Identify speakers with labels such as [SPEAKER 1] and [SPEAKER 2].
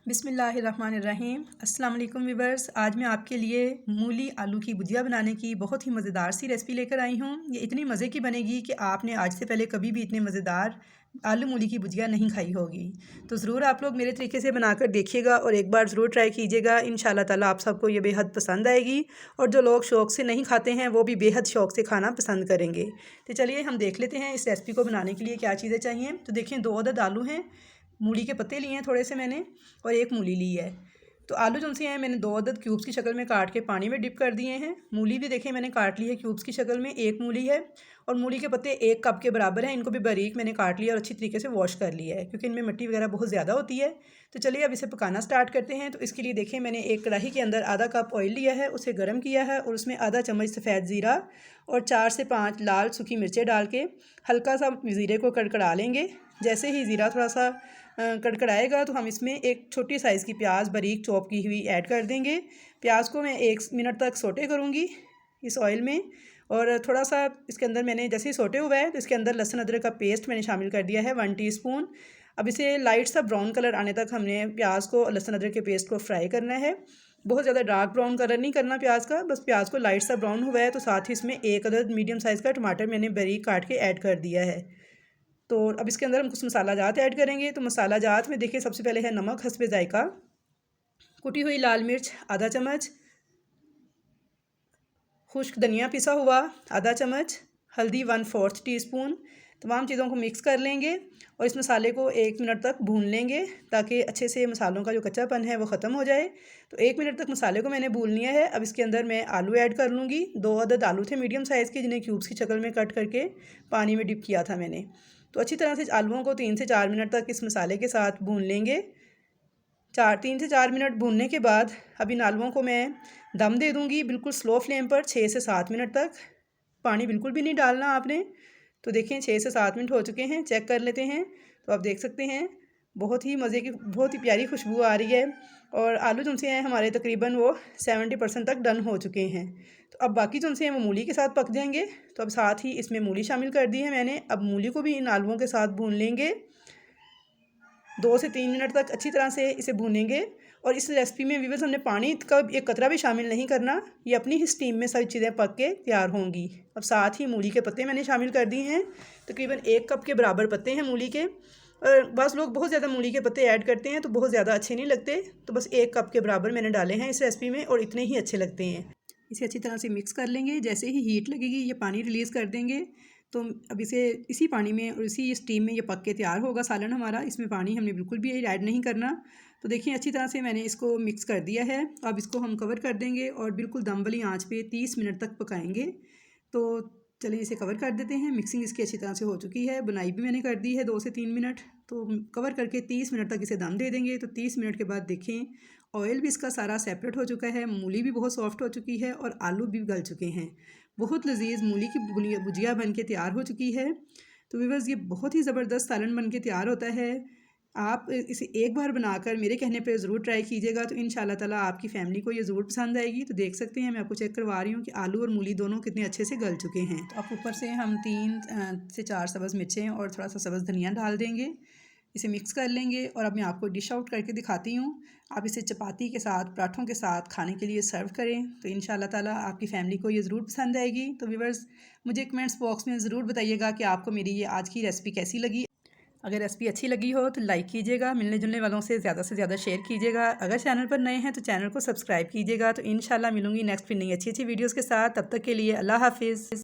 [SPEAKER 1] बिस्मिल्लाहिर्रहमानिर्रहीम। अस्सलाम वालेकुम व्यूअर्स। आज मैं आपके लिए मूली आलू की भुजिया बनाने की बहुत ही मज़ेदार सी रेसिपी लेकर आई हूँ। ये इतनी मज़े की बनेगी कि आपने आज से पहले कभी भी इतने मज़ेदार आलू मूली की भुजिया नहीं खाई होगी। तो ज़रूर आप लोग मेरे तरीके से बनाकर देखिएगा और एक बार ज़रूर ट्राई कीजिएगा। इंशाल्लाह ताला आप सबको ये बेहद पसंद आएगी और जो लोग शौक़ से नहीं खाते हैं वो भी बेहद शौक़ से खाना पसंद करेंगे। तो चलिए हम देख लेते हैं इस रेसिपी को बनाने के लिए क्या चीज़ें चाहिए। तो देखिए 2 अदद आलू हैं, मूली के पत्ते लिए हैं थोड़े से मैंने और एक मूली ली है। तो आलू जो से हैं मैंने 2 अदद क्यूब्स की शक्ल में काट के पानी में डिप कर दिए हैं। मूली भी देखिए मैंने काट ली है क्यूब्स की शक्ल में, एक मूली है और मूली के पत्ते 1 कप के बराबर हैं। इनको भी बारीक मैंने काट लिया और अच्छी तरीके से वॉश कर लिया है क्योंकि इनमें मिट्टी वगैरह बहुत ज़्यादा होती है। तो चलिए अब इसे पकाना स्टार्ट करते हैं। तो इसके लिए देखिए मैंने एक कढ़ाई के अंदर आधा कप ऑयल लिया है, उसे गर्म किया है और उसमें आधा चम्मच सफ़ेद ज़ीरा और 4 से 5 लाल सूखी मिर्चें डाल के हल्का सा ज़ीरे को कड़कड़ा लेंगे। जैसे ही ज़ीरा थोड़ा सा कड़कड़ाएगा तो हम इसमें एक छोटी साइज़ की प्याज बारीक चॉप की हुई ऐड कर देंगे। प्याज को मैं 1 मिनट तक सोटे करूँगी इस ऑयल में और थोड़ा सा इसके अंदर मैंने जैसे ही सोटे हुआ है तो इसके अंदर लहसुन अदरक का पेस्ट मैंने शामिल कर दिया है 1 टीस्पून। अब इसे लाइट सा ब्राउन कलर आने तक हमने प्याज को लहसुन अदरक के पेस्ट को फ्राई करना है। बहुत ज़्यादा डार्क ब्राउन कलर नहीं करना प्याज का, बस प्याज को लाइट सा ब्राउन हुआ है तो साथ ही इसमें 1 अदद मीडियम साइज़ का टमाटर मैंने बारीक काट के ऐड कर दिया है। तो अब इसके अंदर हम कुछ मसाला जात ऐड करेंगे। तो मसाला जात में देखिए सबसे पहले है नमक हस्बे जायका, कुटी हुई लाल मिर्च आधा चम्मच, खुश्क धनिया पिसा हुआ आधा चम्मच, हल्दी 1/4 टीस्पून। तमाम चीज़ों को मिक्स कर लेंगे और इस मसाले को 1 मिनट तक भून लेंगे ताकि अच्छे से मसालों का जो कच्चापन है वो ख़त्म हो जाए। तो 1 मिनट तक मसाले को मैंने भून लिया है। अब इसके अंदर मैं आलू ऐड कर लूँगी। 2 अदद आलू थे मीडियम साइज़ के जिन्हें क्यूब्स की शक्ल में कट करके पानी में डिप किया था मैंने। तो अच्छी तरह से आलूओं को 3 से 4 मिनट तक इस मसाले के साथ भून लेंगे। 3 से 4 मिनट भूनने के बाद अब इन आलूओं को मैं दम दे दूँगी बिल्कुल स्लो फ्लेम पर 6 से 7 मिनट तक। पानी बिल्कुल भी नहीं डालना आपने। तो देखें 6 से 7 मिनट हो चुके हैं, चेक कर लेते हैं। तो आप देख सकते हैं बहुत ही मज़े की बहुत ही प्यारी खुशबू आ रही है और आलू जो से हैं हमारे तकरीबन वो 70% तक डन हो चुके हैं। तो अब बाकी जो से हैं वो मूली के साथ पक जाएंगे। तो अब साथ ही इसमें मूली शामिल कर दी है मैंने। अब मूली को भी इन आलूओं के साथ भून लेंगे। 2 से 3 मिनट तक अच्छी तरह से इसे भूनेंगे और इस रेसिपी में व्यूअर्स हमने पानी का एक कतरा भी शामिल नहीं करना, ये अपनी ही स्टीम में सारी चीज़ें पक के तैयार होंगी। अब साथ ही मूली के पत्ते मैंने शामिल कर दिए हैं, तकरीबन 1 कप के बराबर पत्ते हैं मूली के। और बस लोग बहुत ज़्यादा मूली के पत्ते ऐड करते हैं तो बहुत ज़्यादा अच्छे नहीं लगते, तो बस 1 कप के बराबर मैंने डाले हैं इस रेसिपी में और इतने ही अच्छे लगते हैं। इसे अच्छी तरह से मिक्स कर लेंगे। जैसे ही हीट लगेगी ये पानी रिलीज़ कर देंगे। तो अब इसे इसी पानी में और इसी स्टीम में ये पक के तैयार होगा सालन हमारा। इसमें पानी हमने बिल्कुल भी ऐड नहीं करना। तो देखिए अच्छी तरह से मैंने इसको मिक्स कर दिया है। अब इसको हम कवर कर देंगे और बिल्कुल दम वाली आंच पे 30 मिनट तक पकाएंगे। तो चलिए इसे कवर कर देते हैं। मिक्सिंग इसकी अच्छी तरह से हो चुकी है, बुनाई भी मैंने कर दी है 2 से 3 मिनट। तो कवर करके 30 मिनट तक इसे दम दे देंगे। तो 30 मिनट के बाद देखें ऑयल भी इसका सारा सेपरेट हो चुका है, मूली भी बहुत सॉफ्ट हो चुकी है और आलू भी गल चुके हैं। बहुत लजीज मूली की भुजिया बन के तैयार हो चुकी है। तो व्यूअर्स ये बहुत ही ज़बरदस्त सालन बन के तैयार होता है। आप इसे एक बार बनाकर मेरे कहने पे ज़रूर ट्राई कीजिएगा तो इंशाल्लाह ताला आपकी फ़ैमिली को ये ज़रूर पसंद आएगी। तो देख सकते हैं मैं आपको चेक करवा रही हूँ कि आलू और मूली दोनों कितने अच्छे से गल चुके हैं। तो अब ऊपर से हम 3 से 4 सब्ज़ मिर्चें और थोड़ा सा सब्ज़ धनिया डाल देंगे। इसे मिक्स कर लेंगे और अब मैं आपको डिश आउट करके दिखाती हूँ। आप इसे चपाती के साथ पराठों के साथ खाने के लिए सर्व करें तो इंशाल्लाह ताला आपकी फ़ैमिली को ये ज़रूर पसंद आएगी। तो व्यूअर्स मुझे कमेंट्स बॉक्स में ज़रूर बताइएगा कि आपको मेरी ये आज की रेसिपी कैसी लगी। अगर रेसिपी अच्छी लगी हो तो लाइक कीजिएगा, मिलने जुलने वालों से ज़्यादा शेयर कीजिएगा। अगर चैनल पर नए हैं तो चैनल को सब्सक्राइब कीजिएगा। तो इंशाल्लाह मिलूँगी नेक्स्ट फिर नई अच्छी वीडियोज़ के साथ। तब तक के लिए अल्लाह हाफिज़।